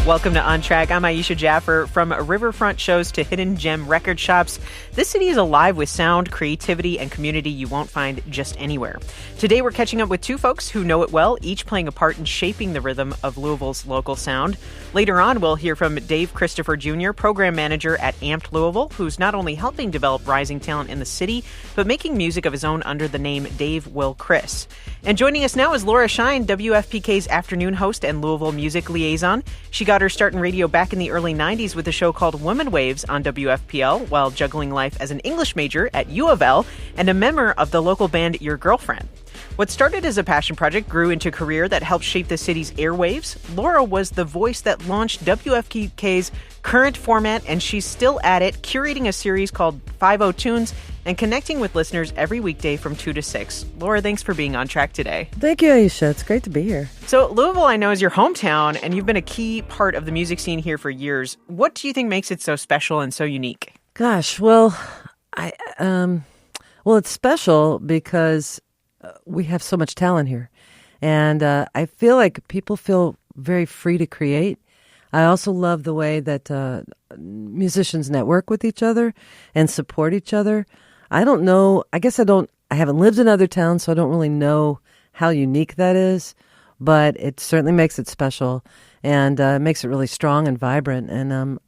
Welcome to On Track. I'm Aisha Jaffer. From riverfront shows to hidden gem record shops, this city is alive with sound, creativity, and community you won't find just anywhere. Today we're catching up with two folks who know it well, each playing a part in shaping the rhythm of Louisville's local sound. Later on, we'll hear from Dave Christopher Jr., program manager at Amped Louisville, who's not only helping develop rising talent in the city, but making music of his own under the name Dave Will Chris. And joining us now is Laura Shine, WFPK's afternoon host and Louisville music liaison. She got her start in radio back in the early 90s with a show called Women Waves on WFPL while juggling life as an English major at U of L and a member of the local band Your Girlfriend. What started as a passion project grew into a career that helped shape the city's airwaves. Laura was the voice that launched WFPK's current format, and she's still at it, curating a series called 50 Tunes and connecting with listeners every weekday from 2 to 6. Laura, thanks for being on track today. Thank you, Aisha. It's great to be here. So Louisville, I know, is your hometown, and you've been a key part of the music scene here for years. What do you think makes it so special and so unique? Gosh, well, it's special because we have so much talent here. And I feel like people feel very free to create. I also love the way that musicians network with each other and support each other. I don't know. I haven't lived in other towns, so I don't really know how unique that is. But it certainly makes it special and makes it really strong and vibrant. And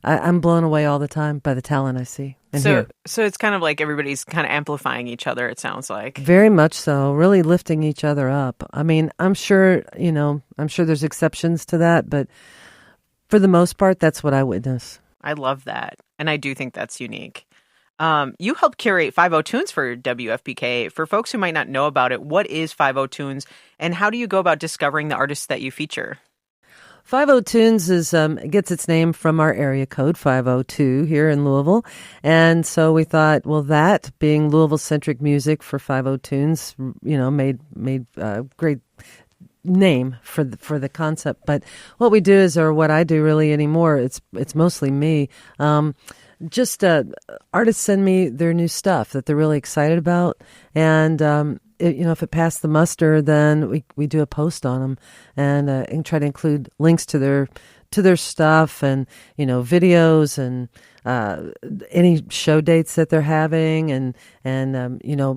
I'm blown away all the time by the talent I see and hear. So it's kind of like everybody's kind of amplifying each other, it sounds like. Very much so, really lifting each other up. I mean, I'm sure there's exceptions to that, but for the most part, that's what I witness. I love that. And I do think that's unique. You helped curate 50 Tunes for WFPK. For folks who might not know about it, what is 50 Tunes and how do you go about discovering the artists that you feature? 50 Tunes gets its name from our area code 502 here in Louisville. And so we thought, well, that being Louisville-centric music for 50 Tunes, made a great name for the concept. But what we do is, or what I do really anymore, it's mostly me. Artists send me their new stuff that they're really excited about. And, if it passed the muster, then we do a post on them and try to include links to their stuff and, videos and any show dates that they're having and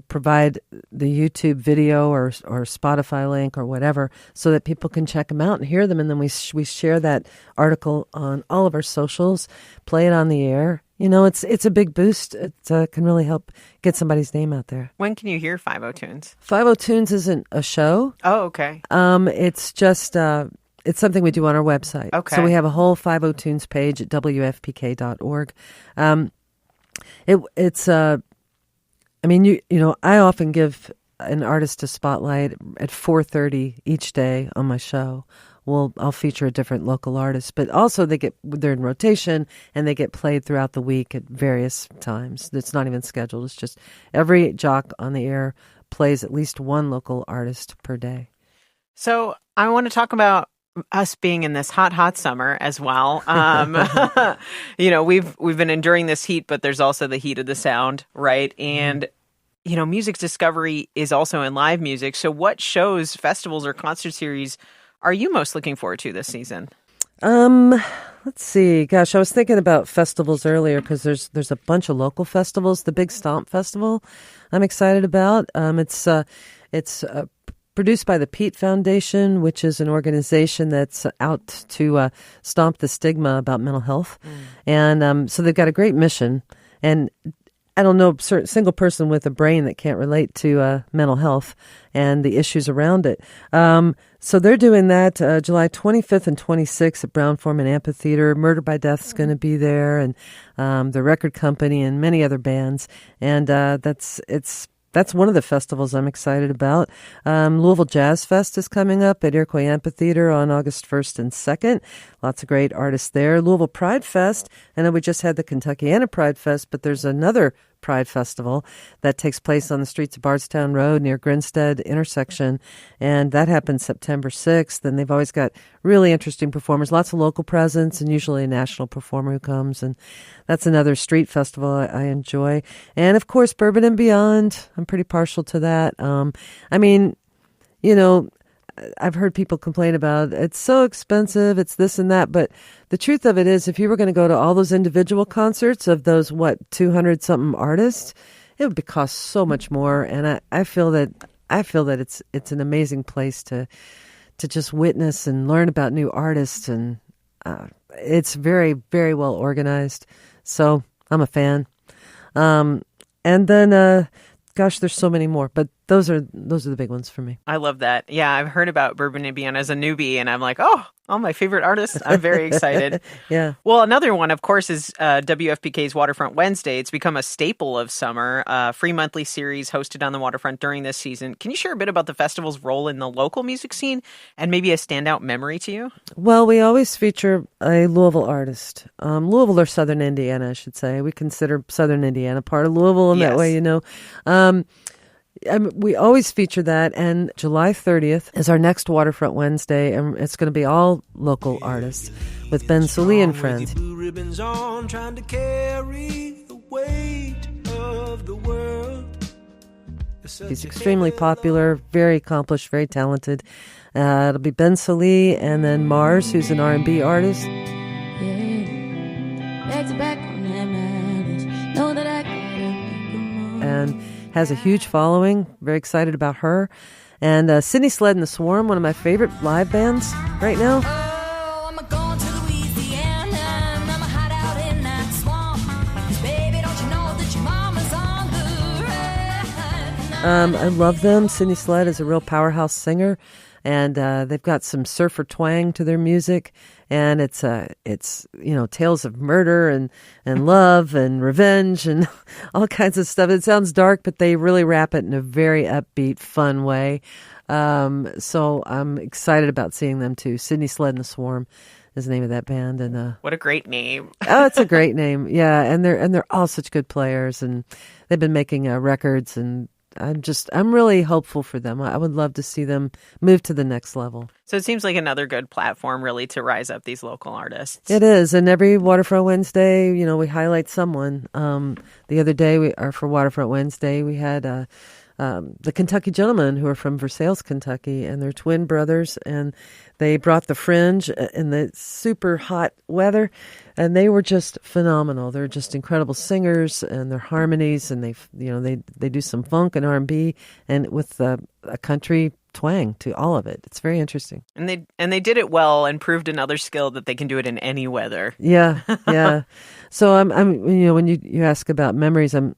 provide the YouTube video or Spotify link or whatever so that people can check them out and hear them. And then we share that article on all of our socials, play it on the air. It's a big boost. It can really help get somebody's name out there. When can you hear 50 Tunes? 50 Tunes isn't a show. Oh, okay. It's just it's something we do on our website. Okay. So we have a whole 50 Tunes page at WFPK.org. I often give an artist a spotlight at 4:30 each day on my show. I'll feature a different local artist, but also they're in rotation and they get played throughout the week at various times. It's not even scheduled. It's just every jock on the air plays at least one local artist per day. So I want to talk about us being in this hot summer as well. We've been enduring this heat, but there's also the heat of the sound, right? And music discovery is also in live music. So what shows, festivals, or concert series are you most looking forward to this season? Let's see. Gosh, I was thinking about festivals earlier because there's a bunch of local festivals. The Big Stomp Festival I'm excited about. It's produced by the Pete Foundation, which is an organization that's out to stomp the stigma about mental health. And so they've got a great mission. And I don't know a single person with a brain that can't relate to mental health and the issues around it. So they're doing that July 25th and 26th at Brown-Forman Amphitheater. Murder by Death is going to be there, and the record company and many other bands. And that's one of the festivals I'm excited about. Louisville Jazz Fest is coming up at Iroquois Amphitheater on August 1st and 2nd. Lots of great artists there. Louisville Pride Fest. I know we just had the Kentuckiana Pride Fest, but there's another Pride Festival that takes place on the streets of Bardstown Road near Grinstead intersection, and that happens September 6th. And they've always got really interesting performers, lots of local presence, and usually a national performer who comes. And that's another street festival I enjoy. And of course, Bourbon and Beyond. I'm pretty partial to that. I've heard people complain about it's so expensive, it's this and that. But the truth of it is, if you were going to go to all those individual concerts of those, 200 something artists, it would cost so much more. And I feel that it's an amazing place to just witness and learn about new artists. And it's very, very well organized. So I'm a fan. And then, gosh, there's so many more, but those are the big ones for me. I love that. Yeah, I've heard about Bourbon Indiana as a newbie, and I'm like, oh, all my favorite artists. I'm very excited. Yeah. Well, another one, of course, is WFPK's Waterfront Wednesday. It's become a staple of summer. Free monthly series hosted on the waterfront during this season. Can you share a bit about the festival's role in the local music scene and maybe a standout memory to you? Well, we always feature a Louisville artist. Louisville or Southern Indiana, I should say. We consider Southern Indiana part of Louisville, and Yes. that way, we always feature that, and July 30th is our next Waterfront Wednesday, and it's going to be all local artists with Ben Sully and friends. Blue ribbons on, trying to carry the weight of the world. He's extremely popular, very accomplished, very talented. It'll be Ben Sully and then Mars, who's an R&B artist. And has a huge following. Very excited about her. And Sydney Sled and the Swarm, one of my favorite live bands right now. Oh, I'm going to Louisiana, and I'm a hideout in that swamp. 'Cause baby, don't you know that your mama's on the run? I love them. Sydney Sled is a real powerhouse singer, and they've got some surfer twang to their music. And it's tales of murder and love and revenge and all kinds of stuff. It sounds dark, but they really rap it in a very upbeat, fun way. So I'm excited about seeing them too. Sydney Sled and the Swarm is the name of that band. And What a great name. oh, it's a great name. Yeah, and they're all such good players, and they've been making records, and I'm really hopeful for them. I would love to see them move to the next level. So it seems like another good platform, really, to rise up these local artists. It is, and every Waterfront Wednesday, we highlight someone. The other day, for Waterfront Wednesday, we had the Kentucky Gentlemen, who are from Versailles, Kentucky, and they're twin brothers, and they brought the Fringe in the super hot weather, and they were just phenomenal. They're just incredible singers, and their harmonies, and they do some funk and R&B, and with a country twang to all of it. It's very interesting. And they did it well and proved another skill that they can do it in any weather. Yeah, yeah. So I'm when you ask about memories, I'm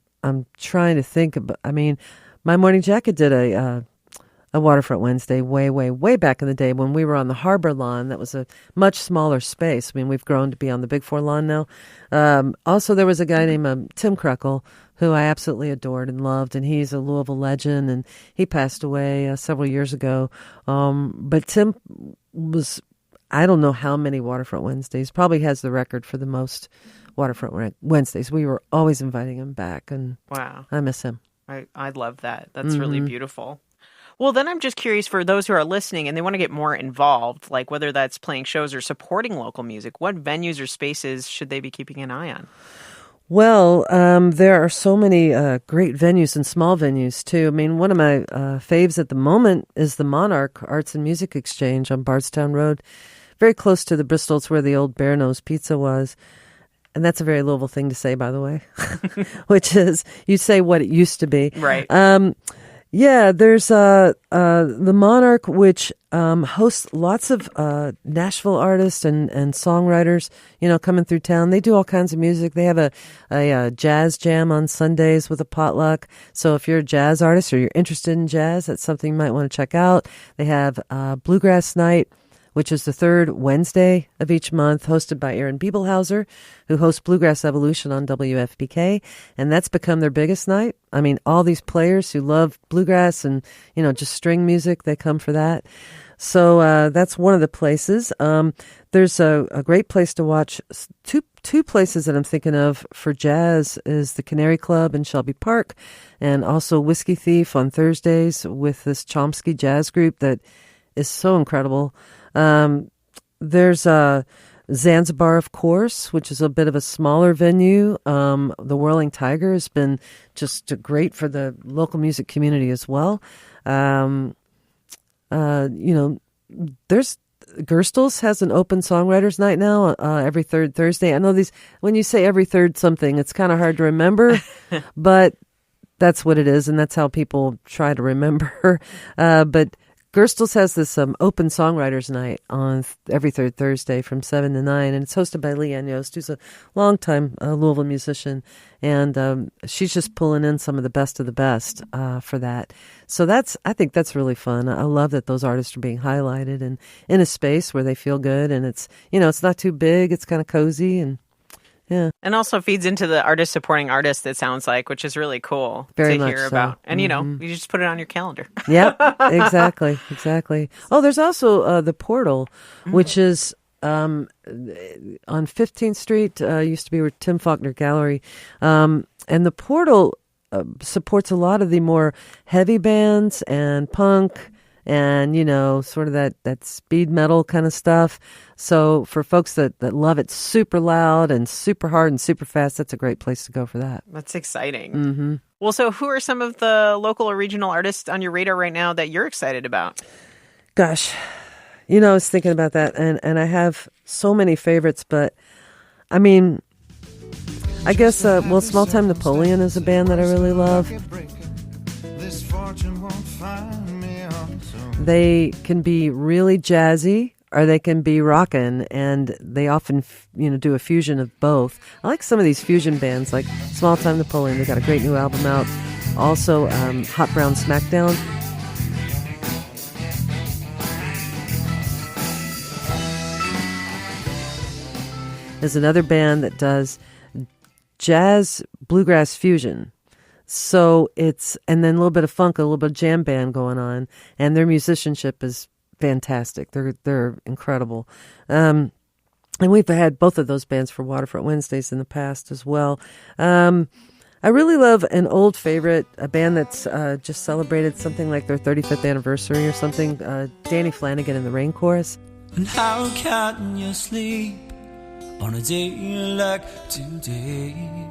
trying to think about. I mean, my Morning Jacket did a Waterfront Wednesday way back in the day when we were on the Harbor Lawn. That was a much smaller space. I mean, we've grown to be on the Big Four Lawn now. Also, there was a guy named Tim Krekel, who I absolutely adored and loved, and he's a Louisville legend, and he passed away several years ago. But Tim was, I don't know how many Waterfront Wednesdays, probably has the record for the most Waterfront Wednesdays. We were always inviting him back, and Wow. I miss him. I love that. That's really beautiful. Well, then I'm just curious for those who are listening and they want to get more involved, like whether that's playing shows or supporting local music, what venues or spaces should they be keeping an eye on? Well, there are so many great venues and small venues, too. I mean, one of my faves at the moment is the Monarch Arts and Music Exchange on Bardstown Road, very close to the Bristol. It's where the old Bear Nose Pizza was. And that's a very Louisville thing to say, by the way, which is you say what it used to be. Right. Yeah, there's the Monarch, which hosts lots of Nashville artists and songwriters, coming through town. They do all kinds of music. They have a jazz jam on Sundays with a potluck. So if you're a jazz artist or you're interested in jazz, that's something you might want to check out. They have Bluegrass Night, which is the third Wednesday of each month, hosted by Aaron Biebelhauser, who hosts Bluegrass Evolution on WFPK, and that's become their biggest night. I mean, all these players who love bluegrass and, just string music, they come for that. So that's one of the places. There's a great place to watch. Two places that I'm thinking of for jazz is the Canary Club in Shelby Park, and also Whiskey Thief on Thursdays with this Chomsky jazz group that is so incredible. There's Zanzibar, of course, which is a bit of a smaller venue. The Whirling Tiger has been just great for the local music community as well. there's Gerstl's has an open songwriters night now every third Thursday. I know when you say every third something, it's kind of hard to remember, but that's what it is, and that's how people try to remember. But Gerstl's has this open songwriters night on every third Thursday from 7 to 9, and it's hosted by Leanne Yost, who's a longtime Louisville musician, and she's just pulling in some of the best for that. So I think that's really fun. I love that those artists are being highlighted and in a space where they feel good, and it's not too big, it's kind of cozy, and yeah. And also feeds into the artist supporting artists, it sounds like, which is really cool Very to much hear so. about. And, you just put it on your calendar. Yep, exactly. Oh, there's also the Portal, which is on 15th Street, used to be where Tim Faulkner Gallery. And the Portal supports a lot of the more heavy bands and punk and, sort of that speed metal kind of stuff. So for folks that love it super loud and super hard and super fast, that's a great place to go for that. That's exciting. Mm-hmm. Well, so who are some of the local or regional artists on your radar right now that you're excited about? Gosh, I was thinking about that, and I have so many favorites, but I mean, I guess, Small Time Napoleon is a band that I really love. They can be really jazzy, or they can be rockin', and they often, do a fusion of both. I like some of these fusion bands, like Small Time Napoleon. They got a great new album out. Also, Hot Brown Smackdown. There's another band that does jazz bluegrass fusion. So and then a little bit of funk, a little bit of jam band going on, and their musicianship is fantastic. They're incredible. And we've had both of those bands for Waterfront Wednesdays in the past as well. I really love an old favorite, a band that's just celebrated something like their 35th anniversary or something, Danny Flanagan and the Rain Chorus. And how can you sleep on a day like today?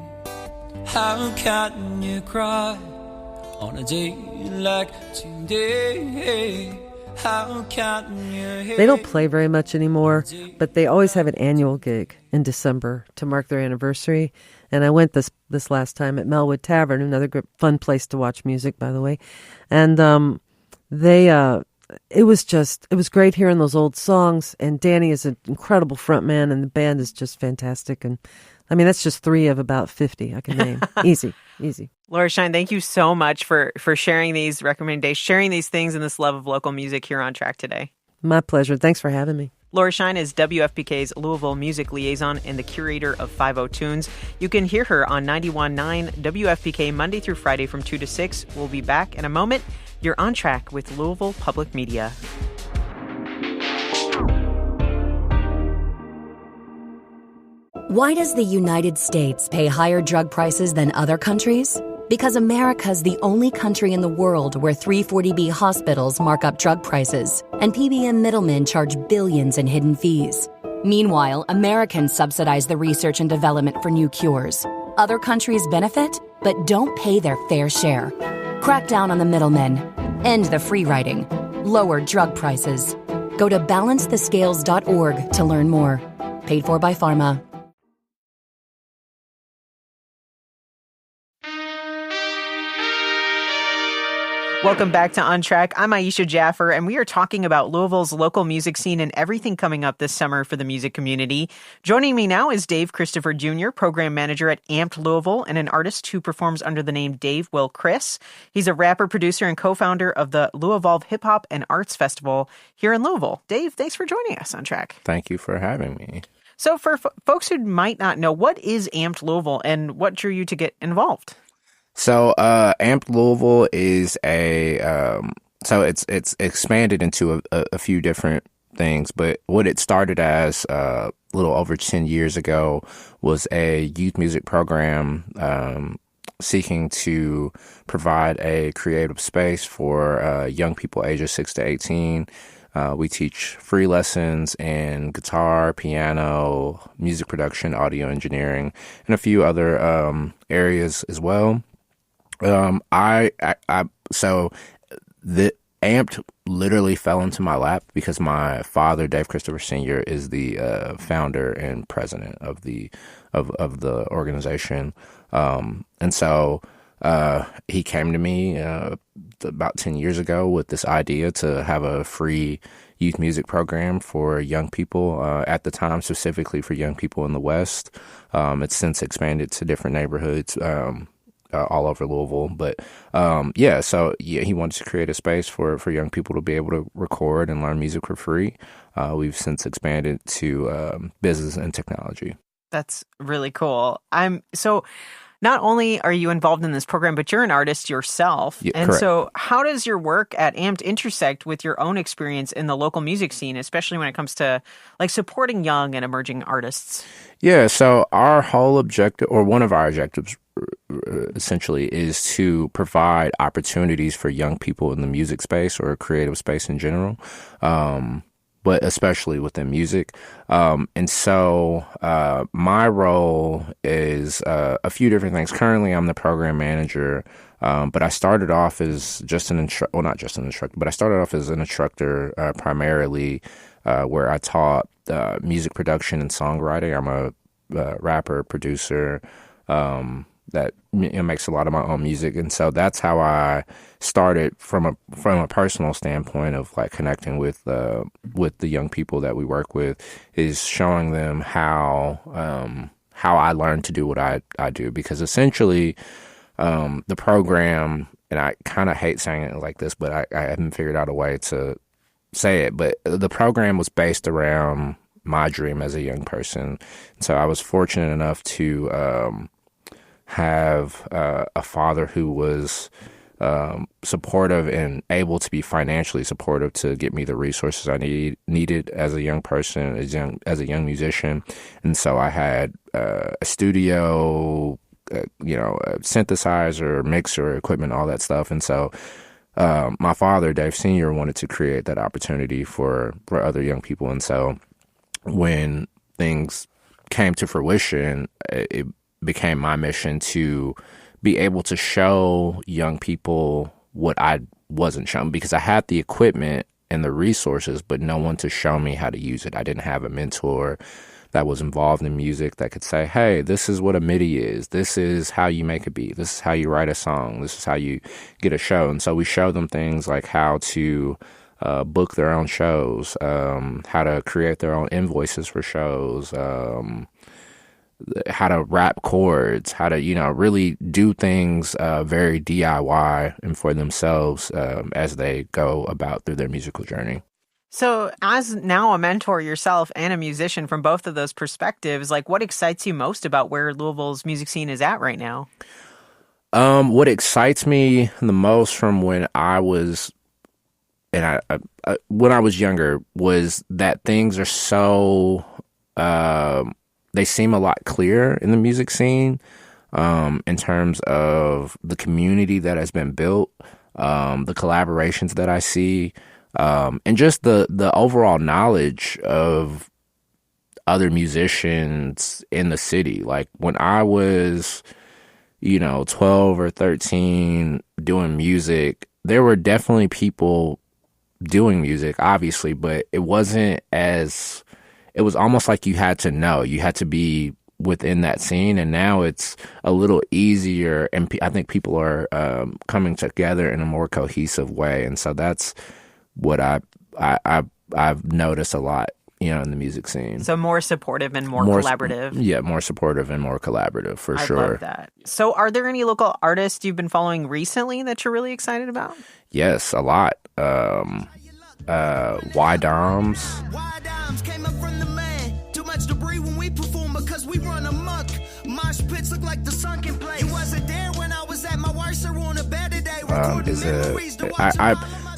How can you cry on a day like today? How can you... They don't play very much anymore, but they always have an annual gig in December to mark their anniversary. And I went this last time at Melwood Tavern, another fun place to watch music, by the way. And it was great hearing those old songs. And Danny is an incredible frontman, and the band is just fantastic. And I mean, that's just 3 of about 50 I can name. Easy. Laura Shine, thank you so much for sharing these recommendations, sharing these things and this love of local music here on Track today. My pleasure. Thanks for having me. Laura Shine is WFPK's Louisville music liaison and the curator of 50 Tunes. You can hear her on 91.9 WFPK Monday through Friday from 2 to 6. We'll be back in a moment. You're on Track with Louisville Public Media. Why does the United States pay higher drug prices than other countries? Because America's the only country in the world where 340B hospitals mark up drug prices and PBM middlemen charge billions in hidden fees. Meanwhile, Americans subsidize the research and development for new cures. Other countries benefit, but don't pay their fair share. Crack down on the middlemen. End the free riding. Lower drug prices. Go to balancethescales.org to learn more. Paid for by Pharma. Welcome back to On Track. I'm Aisha Jaffer, and we are talking about Louisville's local music scene and everything coming up this summer for the music community. Joining me now is Dave Christopher Jr., program manager at Amped Louisville, and an artist who performs under the name Dave Will Chris. He's a rapper, producer, and co-founder of the Louisville Hip Hop and Arts Festival here in Louisville. Dave, thanks for joining us on Track. Thank you for having me. So for folks who might not know, what is Amped Louisville and what drew you to get involved? So, Amped Louisville is so it's expanded into a few different things, but what it started as a little over 10 years ago was a youth music program seeking to provide a creative space for young people ages 6 to 18. We teach free lessons in guitar, piano, music production, audio engineering, and a few other areas as well. So Amped literally fell into my lap because my father, Dave Christopher Sr., is the founder and president of the organization, and so he came to me about 10 years ago with this idea to have a free youth music program for young people. At the time, specifically for young people in the West. It's since expanded to different neighborhoods. All over Louisville. But he wanted to create a space for young people to be able to record and learn music for free. We've since expanded to business and technology. That's really cool. So not only are you involved in this program, but you're an artist yourself. Yeah, and correct. So how does your work at Amped intersect with your own experience in the local music scene, especially when it comes to like supporting young and emerging artists? Yeah, so our whole objective, or one of our objectives essentially, is to provide opportunities for young people in the music space or creative space in general, but especially within music. And so my role is a few different things. Currently, I'm the program manager, but I started off as just an instructor, well, not just an instructor, but I started off as an instructor primarily where I taught music production and songwriting. I'm a rapper, producer, that makes a lot of my own music, and so that's how I started from a personal standpoint of like connecting with the young people that we work with, is showing them how I learned to do what I do, because essentially the program, and I kind of hate saying it like this, but I haven't figured out a way to say it, but the program was based around my dream as a young person. So I was fortunate enough to have a father who was supportive and able to be financially supportive to get me the resources I needed as a young person, as a young musician. And so I had a studio, a synthesizer, mixer, equipment, all that stuff. And so my father, Dave Sr., wanted to create that opportunity for other young people. And so when things came to fruition, it became my mission to be able to show young people what I wasn't shown, because I had the equipment and the resources, but no one to show me how to use it. I didn't have a mentor that was involved in music that could say, hey, this is what a MIDI is. This is how you make a beat. This is how you write a song. This is how you get a show. And so we show them things like how to book their own shows, how to create their own invoices for shows, how to rap chords, how to, really do things very DIY and for themselves as they go about through their musical journey. So as now a mentor yourself and a musician, from both of those perspectives, like what excites you most about where Louisville's music scene is at right now? What excites me the most from when I was, when I was younger, was that things are so, they seem a lot clearer in the music scene in terms of the community that has been built, the collaborations that I see, and just the overall knowledge of other musicians in the city. Like when I was, 12 or 13 doing music, there were definitely people doing music, obviously, but it wasn't as... It was almost like you had to know, you had to be within that scene. And now it's a little easier. And I think people are coming together in a more cohesive way. And so that's what I've noticed a lot, in the music scene. So more supportive and more collaborative. Yeah, more supportive and more collaborative, for sure. I love that. So are there any local artists you've been following recently that you're really excited about? Yes, a lot. Y-Doms. Y-Doms came up from the man. Too much debris when we perform because we run amok. Mosh pits look like the sunken place. You wasn't there when I was at my worst, or on a better day.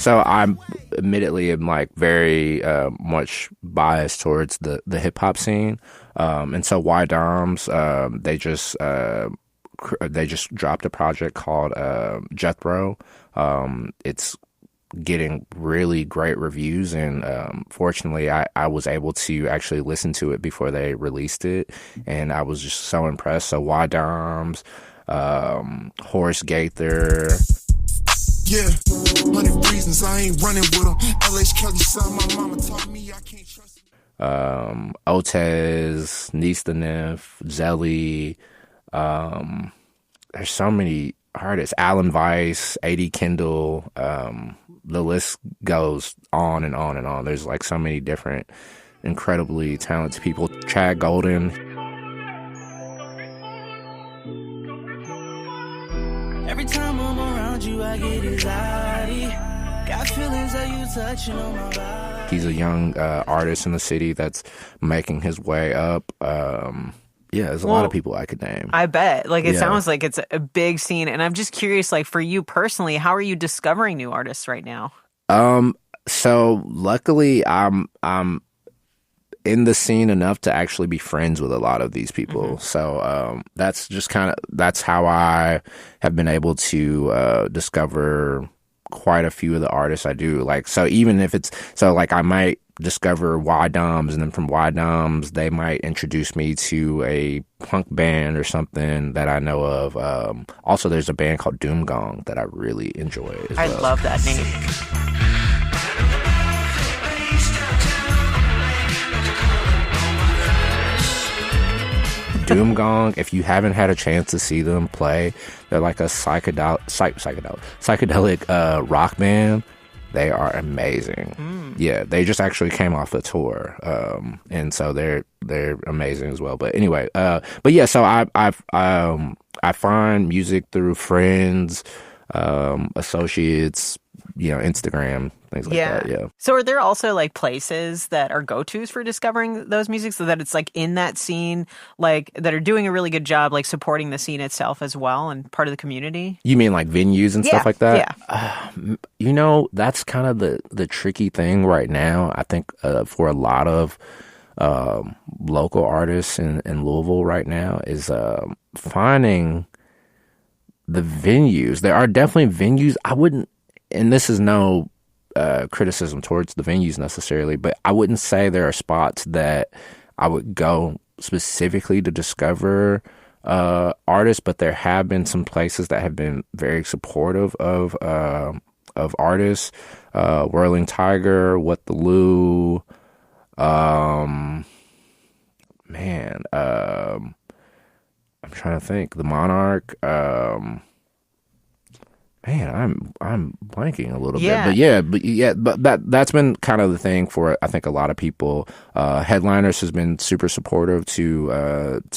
I'm admittedly am like very much biased towards the hip hop scene, and so Y-Doms, they just dropped a project called Jethro. It's getting really great reviews, and fortunately I was able to actually listen to it before they released it, and I was just so impressed. So Y-Doms, Horace Gaither. Yeah, 100 reasons I ain't running with them. LH Kelly son, my mama taught me I can't trust him. Otez, Neef, Zelly. There's so many artists. Alan Weiss, A.D. Kendall. The list goes on and on and on. There's like so many different incredibly talented people. Chad Golden. Every time I'm around you, I get anxiety. Got feelings that you touching on my body. He's a young artist in the city that's making his way up. Yeah, there's a lot of people I could name. I bet. Like, it Yeah. sounds like it's a big scene. And I'm just curious, like, for you personally, how are you discovering new artists right now? So luckily I'm in the scene enough to actually be friends with a lot of these people. Mm-hmm. So that's just that's how I have been able to discover quite a few of the artists I do. Like, so even if like I might discover Y Doms, and then from Y Doms they might introduce me to a punk band or something that I know of. Also, there's a band called Doom Gong that I really enjoy as well. I love that name. Doom Gong, if you haven't had a chance to see them play, they're like a psychedelic rock band. They are amazing. Yeah, they just actually came off a tour, and so they're amazing as well. But anyway, but yeah, so I find music through friends, associates, Instagram, things like that. Yeah. So are there also like places that are go-tos for discovering those music, so that it's like in that scene, like that are doing a really good job, like supporting the scene itself as well and part of the community? You mean like venues and stuff like that? Yeah. That's kind of the tricky thing right now. I think for a lot of local artists in Louisville right now is finding the venues. There are definitely venues. I wouldn't, and this is no criticism towards the venues necessarily, but I wouldn't say there are spots that I would go specifically to discover artists, but there have been some places that have been very supportive of artists. Whirling Tiger, What the Lou, I'm trying to think. The Monarch. I'm blanking a little bit, but that's been kind of the thing for, I think, a lot of people. Headliners has been super supportive to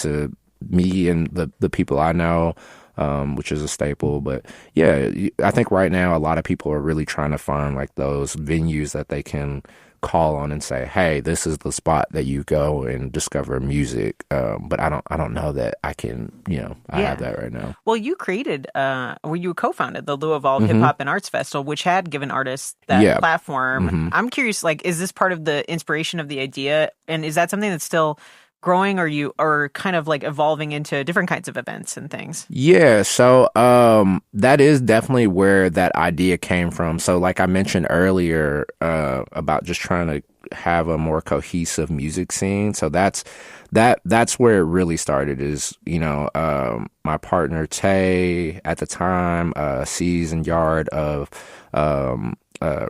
me and the people I know, which is a staple. But yeah, I think right now a lot of people are really trying to find like those venues that they can call on and say, hey, this is the spot that you go and discover music. But I don't know that I can, I have that right now. Well, you you co-founded the Louisville Hip Hop and Arts Festival, which had given artists that platform. Mm-hmm. I'm curious, like, is this part of the inspiration of the idea? And is that something that's still growing, or you are kind of like evolving into different kinds of events and things? Yeah, so that is definitely where that idea came from. So like I mentioned earlier about just trying to have a more cohesive music scene. So that's where it really started, is, my partner Tay at the time, Seas and Yard of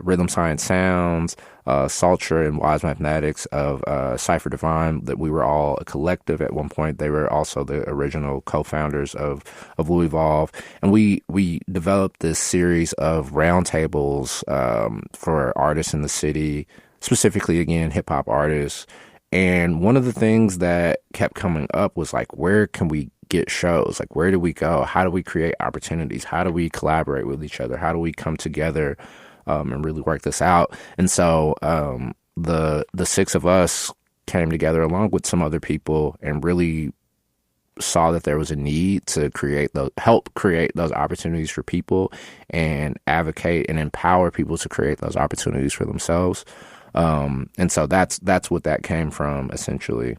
Rhythm Science Sounds, Saltra and Wise Mathematics of Cypher Divine, that we were all a collective at one point. They were also the original co-founders of Louisville, and we developed this series of roundtables for artists in the city, specifically, again, hip-hop artists. And one of the things that kept coming up was like, where can we get shows? Like, where do we go? How do we create opportunities? How do we collaborate with each other? How do we come together and really work this out? And so the six of us came together along with some other people and really saw that there was a need to help create those opportunities for people and advocate and empower people to create those opportunities for themselves. And so that's what that came from, essentially.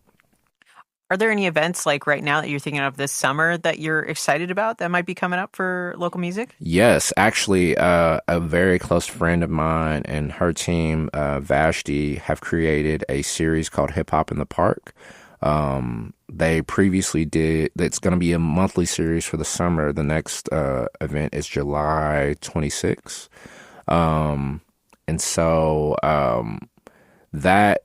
Are there any events like right now that you're thinking of this summer that you're excited about that might be coming up for local music? Yes, actually, a very close friend of mine and her team, Vashti, have created a series called Hip Hop in the Park. They previously did, it's going to be a monthly series for the summer. The next event is July 26th. And so that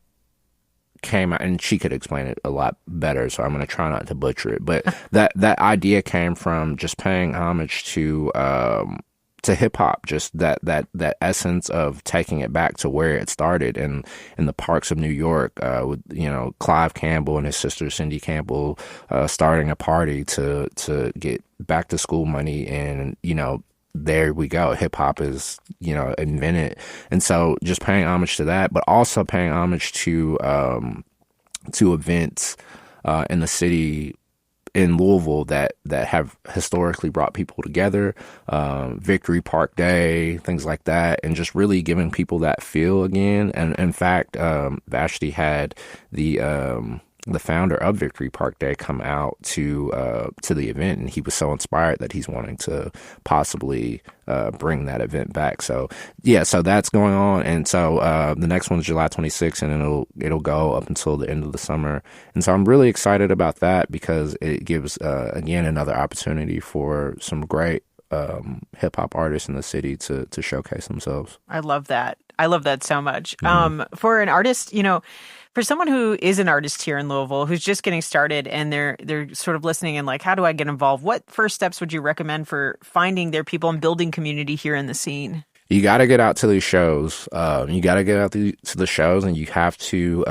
came out, and she could explain it a lot better, so I'm going to try not to butcher it. But that idea came from just paying homage to hip hop, just that essence of taking it back to where it started in the parks of New York, with Clive Campbell and his sister Cindy Campbell starting a party to get back to school money, and there we go. Hip hop is, invented. And so just paying homage to that, but also paying homage to events in the city in Louisville that have historically brought people together, Victory Park Day, things like that, and just really giving people that feel again. And in fact, Vashti had the founder of Victory Park Day come out to the event, and he was so inspired that he's wanting to possibly bring that event back. So so that's going on, and so the next one's July 26th, and it'll go up until the end of the summer. And so I'm really excited about that because it gives again another opportunity for some great hip hop artists in the city to showcase themselves. I love that. I love that so much. For an artist, for someone who is an artist here in Louisville, who's just getting started and they're sort of listening and like, how do I get involved? What first steps would you recommend for finding their people and building community here in the scene? You got to get out to these shows. You got to get out to the shows, and you have to,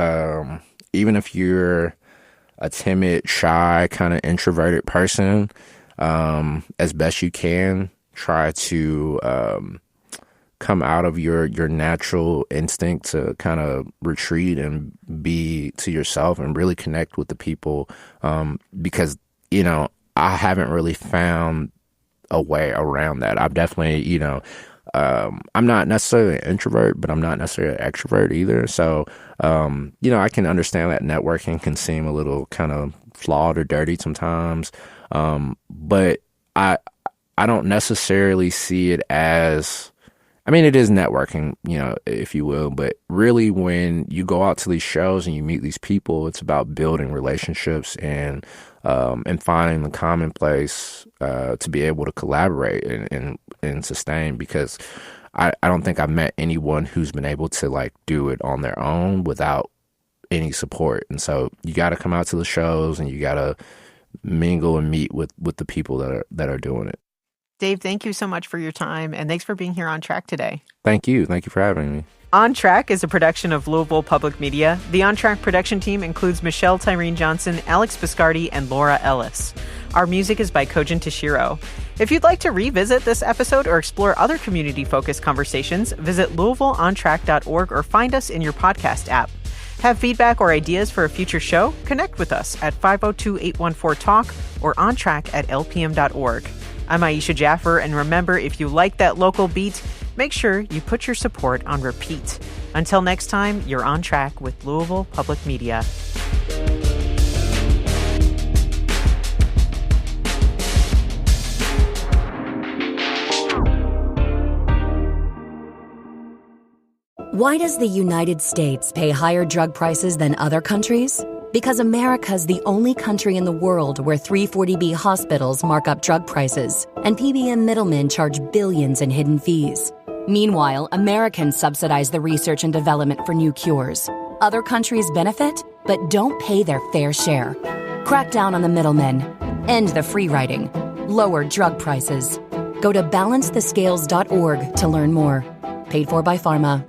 even if you're a timid, shy, kind of introverted person, as best you can, try to come out of your natural instinct to kind of retreat and be to yourself and really connect with the people, because I haven't really found a way around that. I've definitely I'm not necessarily an introvert, but I'm not necessarily an extrovert either, so I can understand that networking can seem a little kind of flawed or dirty sometimes, but I don't necessarily see it as, it is networking, if you will, but really when you go out to these shows and you meet these people, it's about building relationships and finding the common place to be able to collaborate and sustain, because I don't think I've met anyone who's been able to do it on their own without any support. And so you got to come out to the shows and you got to mingle and meet with the people that are doing it. Dave, thank you so much for your time, and thanks for being here on Track today. Thank you. Thank you for having me. On Track is a production of Louisville Public Media. The On Track production team includes Michelle Tyreen Johnson, Alex Biscardi, and Laura Ellis. Our music is by Kojin Tashiro. If you'd like to revisit this episode or explore other community-focused conversations, visit LouisvilleOnTrack.org or find us in your podcast app. Have feedback or ideas for a future show? Connect with us at 502-814-TALK or ontrack@lpm.org. I'm Aisha Jaffer, and remember, if you like that local beat, make sure you put your support on repeat. Until next time, you're on track with Louisville Public Media. Why does the United States pay higher drug prices than other countries? Because America's the only country in the world where 340B hospitals mark up drug prices and PBM middlemen charge billions in hidden fees. Meanwhile, Americans subsidize the research and development for new cures. Other countries benefit, but don't pay their fair share. Crack down on the middlemen. End the free riding. Lower drug prices. Go to balancethescales.org to learn more. Paid for by Pharma.